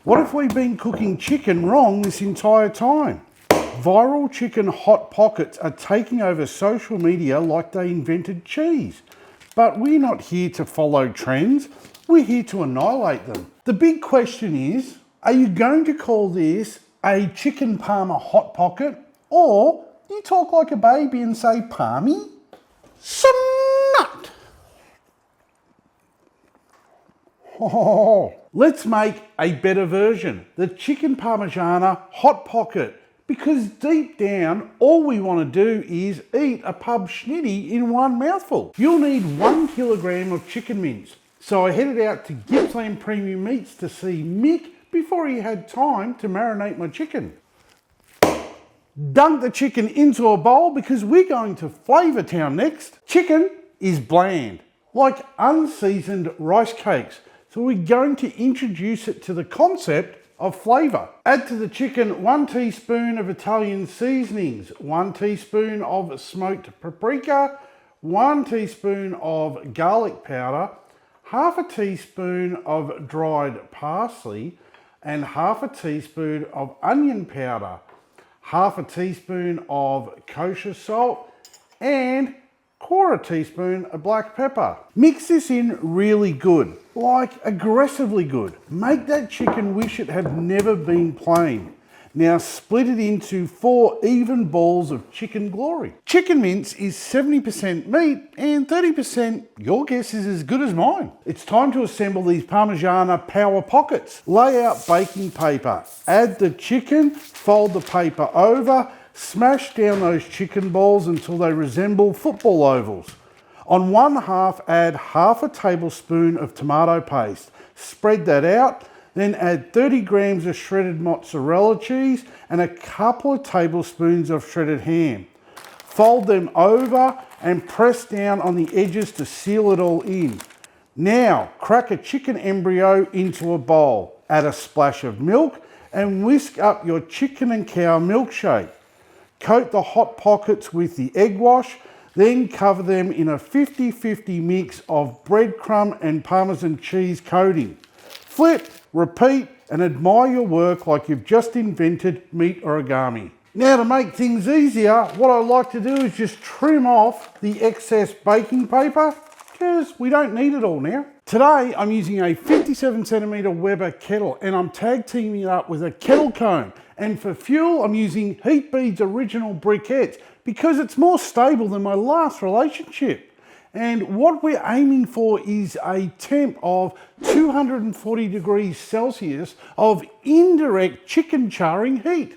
What if we've been cooking chicken wrong this entire time? Viral chicken hot pockets are taking over social media like they invented cheese. But we're not here to follow trends, we're here to annihilate them. The big question is, are you going to call this a chicken parma hot pocket, or you talk like a baby and say parmy? Some nut! Oh, let's make a better version, the Chicken Parmigiana Hot Pocket. Because deep down, all we want to do is eat a pub schnitty in one mouthful. You'll need 1 kilogram of chicken mince. So I headed out to Gippsland Premium Meats to see Mick before he had time to marinate my chicken. Dunk the chicken into a bowl because we're going to Flavour Town next. Chicken is bland, like unseasoned rice cakes. So we're going to introduce it to the concept of flavour. Add to the chicken 1 teaspoon of Italian seasonings, 1 teaspoon of smoked paprika, 1 teaspoon of garlic powder, half a teaspoon of dried parsley, and half a teaspoon of onion powder, half a teaspoon of kosher salt, and 1/4 teaspoon of black pepper. Mix this in really good, like aggressively good. Make that chicken wish it had never been plain. Now split it into 4 even balls of chicken glory. Chicken mince is 70% meat and 30%, your guess is as good as mine. It's time to assemble these Parmigiana power pockets. Lay out baking paper, add the chicken, fold the paper over, smash down those chicken balls until they resemble football ovals. On one half, add half a tablespoon of tomato paste. Spread that out, then add 30 grams of shredded mozzarella cheese and a couple of tablespoons of shredded ham. Fold them over and press down on the edges to seal it all in. Now, crack a chicken embryo into a bowl. Add a splash of milk and whisk up your chicken and cow milkshake. Coat the hot pockets with the egg wash, then cover them in a 50-50 mix of breadcrumb and Parmesan cheese coating. Flip, repeat, and admire your work like you've just invented meat origami. Now to make things easier, what I like to do is just trim off the excess baking paper, because we don't need it all now. Today I'm using a 57cm Weber kettle and I'm tag teaming it up with a Kettle Kone. And for fuel, I'm using Heatbead's original briquettes because it's more stable than my last relationship. And what we're aiming for is a temp of 240 degrees Celsius of indirect chicken charring heat.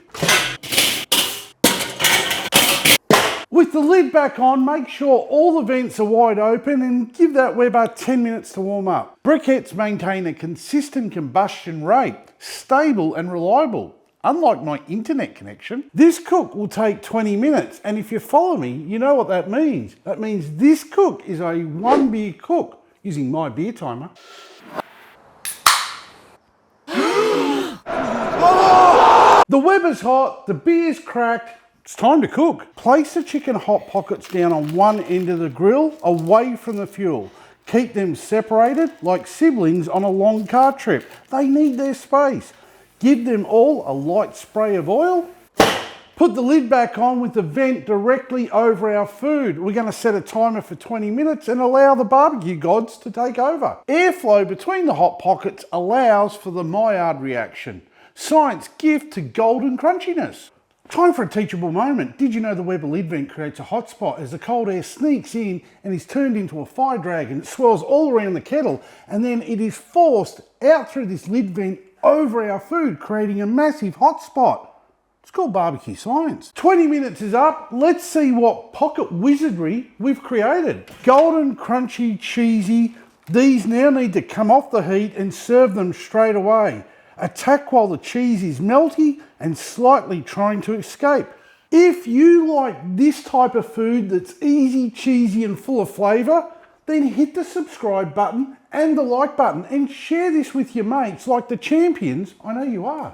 With the lid back on, make sure all the vents are wide open and give that Weber 10 minutes to warm up. Briquettes maintain a consistent combustion rate, stable and reliable. Unlike my internet connection. This cook will take 20 minutes, and if you follow me, you know what that means. That means this cook is a 1 beer cook, using my beer timer. The Weber's hot, the beer's cracked, it's time to cook. Place the chicken hot pockets down on one end of the grill, away from the fuel. Keep them separated like siblings on a long car trip. They need their space. Give them all a light spray of oil. Put the lid back on with the vent directly over our food. We're going to set a timer for 20 minutes and allow the barbecue gods to take over. Airflow between the hot pockets allows for the Maillard reaction. Science gift to golden crunchiness. Time for a teachable moment. Did you know the Weber lid vent creates a hot spot as the cold air sneaks in and is turned into a fire dragon? It swirls all around the kettle and then it is forced out through this lid vent over our food, creating a massive hot spot. It's called barbecue science. 20 minutes is up. Let's see what pocket wizardry we've created. Golden, crunchy, cheesy. These now need to come off the heat and serve them straight away. Attack while the cheese is melty and slightly trying to escape. If you like this type of food that's easy, cheesy and full of flavour, then hit the subscribe button and the like button and share this with your mates like the champions I know you are.